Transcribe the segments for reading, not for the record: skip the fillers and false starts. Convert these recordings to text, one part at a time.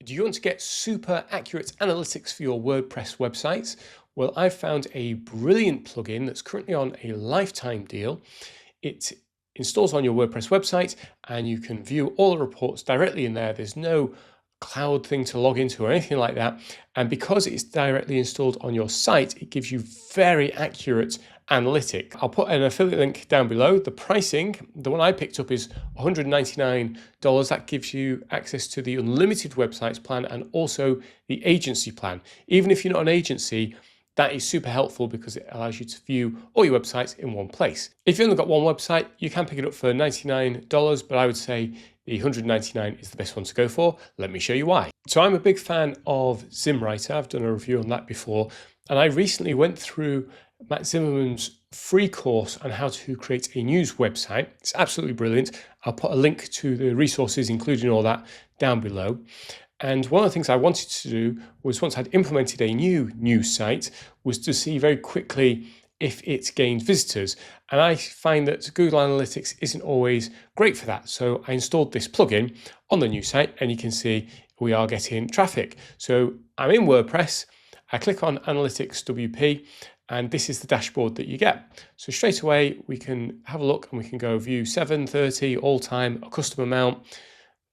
Do you want to get super accurate analytics for your WordPress websites? Well, I've found a brilliant plugin that's currently on a lifetime deal. It installs on your WordPress website and you can view all the reports directly in there. There's no cloud thing to log into or anything like that. And because it's directly installed on your site, it gives you very accurate analytic. I'll put an affiliate link down below. The pricing, the one I picked up is $199. That gives you access to the unlimited websites plan and also the agency plan. Even if you're not an agency, that is super helpful because it allows you to view all your websites in one place. If you've only got one website, you can pick it up for $99, but I would say the $199 is the best one to go for. Let me show you why. So I'm a big fan of ZimWriter. I've done a review on that before, and I recently went through Matt Zimmerman's free course on how to create a news website. It's absolutely brilliant. I'll put a link to the resources, including all that, down below. And one of the things I wanted to do was, once I'd implemented a new news site, was to see very quickly if it gained visitors. And I find that Google Analytics isn't always great for that. So I installed this plugin on the new site and you can see we are getting traffic. So I'm in WordPress, I click on AnalyticsWP, and this is the dashboard that you get. So straight away, we can have a look and we can go view 730 all time, a custom amount.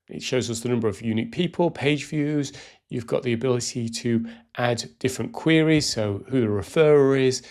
It shows us the number of unique people, page views. You've got the ability to add different queries. So who the referrer is,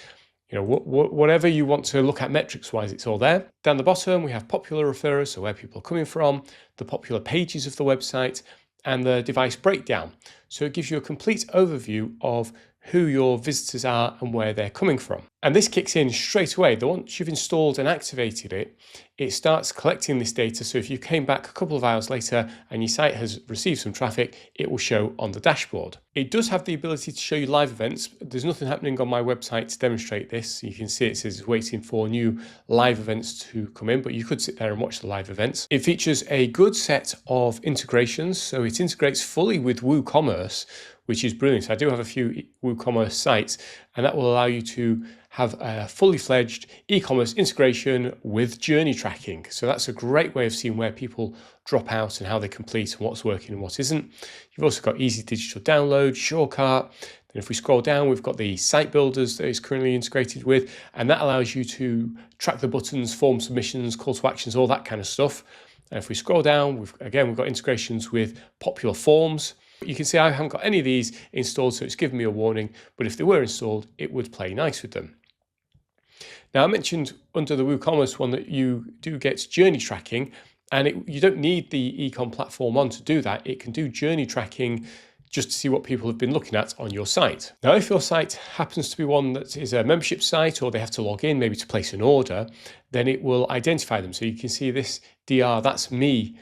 whatever you want to look at metrics wise, it's all there. Down the bottom, we have popular referrers, so where people are coming from, the popular pages of the website, and the device breakdown. So it gives you a complete overview of who your visitors are and where they're coming from. And this kicks in straight away. Once you've installed and activated it, it starts collecting this data. So if you came back a couple of hours later and your site has received some traffic, it will show on the dashboard. It does have the ability to show you live events. There's nothing happening on my website to demonstrate this. You can see it says it's waiting for new live events to come in, but you could sit there and watch the live events. It features a good set of integrations. So it integrates fully with WooCommerce, which is brilliant. I do have a few WooCommerce sites, and that will allow you to have a fully fledged e-commerce integration with journey tracking. So that's a great way of seeing where people drop out and how they complete and what's working and what isn't. You've also got easy digital download, Shortcut. Then if we scroll down, we've got the site builders that it's currently integrated with, and that allows you to track the buttons, form submissions, call to actions, all that kind of stuff. And if we scroll down, we've got integrations with popular forms. You can see I haven't got any of these installed, so it's given me a warning, but if they were installed, it would play nice with them. Now, I mentioned under the WooCommerce one that you do get journey tracking, and you don't need the ecom platform on to do that. It can do journey tracking just to see what people have been looking at on your site. Now, if your site happens to be one that is a membership site, or they have to log in maybe to place an order, then it will identify them. So you can see this DR, that's me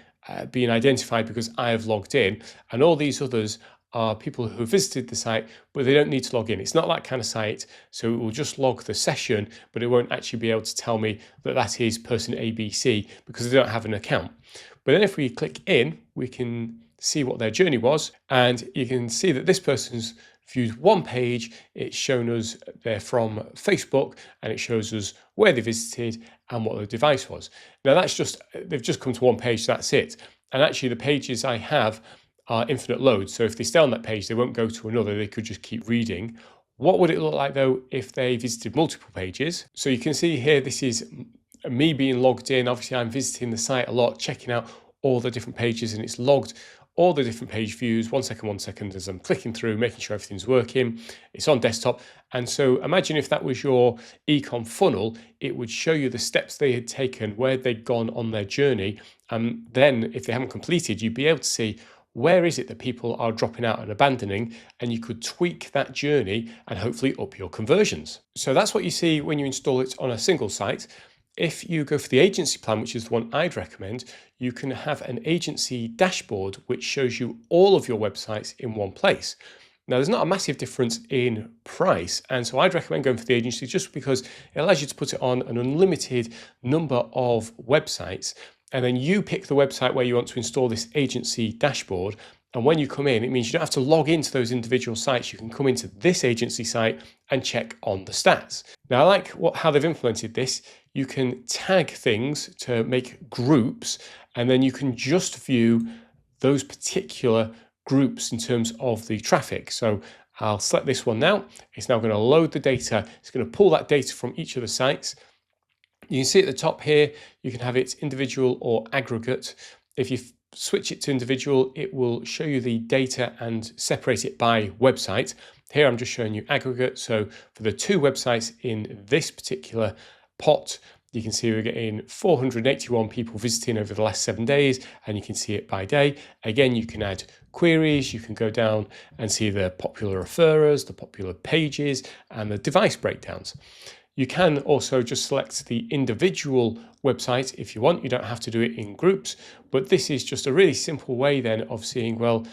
being identified because I have logged in, and all these others are people who visited the site, but they don't need to log in. It's not that kind of site, so it will just log the session, but it won't actually be able to tell me that that is person ABC because they don't have an account. But then if we click in, we can see what their journey was, and you can see that this person's viewed one page. It's shown us they're from Facebook, and it shows us where they visited and what the device was. Now they've just come to one page, so that's it. And actually the pages I have are infinite loads. So if they stay on that page, they won't go to another, they could just keep reading. What would it look like though if they visited multiple pages? So you can see here, this is me being logged in. Obviously I'm visiting the site a lot, checking out all the different pages, and it's logged all the different page views, 1 second, as I'm clicking through, making sure everything's working. It's on desktop. And so imagine if that was your ecom funnel, it would show you the steps they had taken, where they'd gone on their journey. And then if they haven't completed, you'd be able to see where is it that people are dropping out and abandoning, and you could tweak that journey and hopefully up your conversions. So that's what you see when you install it on a single site. If you go for the agency plan, which is the one I'd recommend, you can have an agency dashboard which shows you all of your websites in one place. Now, there's not a massive difference in price, and so I'd recommend going for the agency just because it allows you to put it on an unlimited number of websites, and then you pick the website where you want to install this agency dashboard. And when you come in, it means you don't have to log into those individual sites. You can come into this agency site and check on the stats. Now, I like how they've implemented this. You can tag things to make groups, and then you can just view those particular groups in terms of the traffic. So I'll select this one now. It's now going to load the data. It's going to pull that data from each of the sites. You can see at the top here, you can have it individual or aggregate. If you switch it to individual, it will show you the data and separate it by website. Here I'm just showing you aggregate. So for the 2 websites in this particular pot, you can see we're getting 481 people visiting over the last 7 days, and you can see it by day. Again, you can add queries, you can go down and see the popular referrers, the popular pages, and the device breakdowns. You can also just select the individual website if you want. You don't have to do it in groups, but this is just a really simple way then of seeing, well,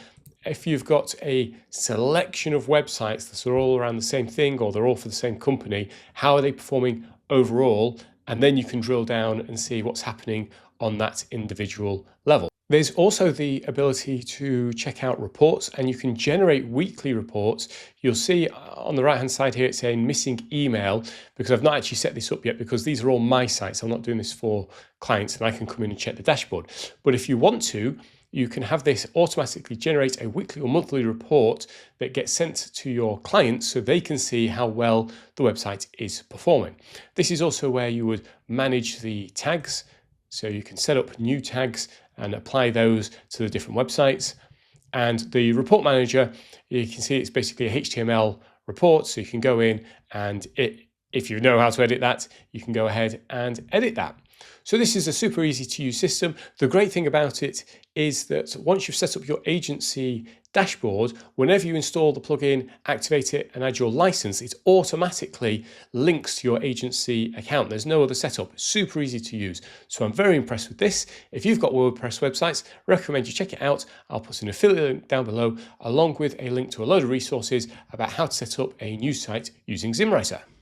if you've got a selection of websites that are all around the same thing, or they're all for the same company, how are they performing overall? And then you can drill down and see what's happening on that individual level. There's also the ability to check out reports, and you can generate weekly reports. You'll see on the right hand side here, it's saying missing email, because I've not actually set this up yet, because these are all my sites. I'm not doing this for clients, and I can come in and check the dashboard. But if you want to, you can have this automatically generate a weekly or monthly report that gets sent to your clients so they can see how well the website is performing. This is also where you would manage the tags. So you can set up new tags and apply those to the different websites. And the report manager, you can see it's basically a HTML report. So you can go in and if you know how to edit that, you can go ahead and edit that. So this is a super easy to use system. The great thing about it is that once you've set up your agency dashboard, whenever you install the plugin, activate it and add your license, it automatically links to your agency account. There's no other setup. It's super easy to use. So I'm very impressed with this. If you've got WordPress websites, I recommend you check it out. I'll put an affiliate link down below, along with a link to a load of resources about how to set up a new site using ZimWriter.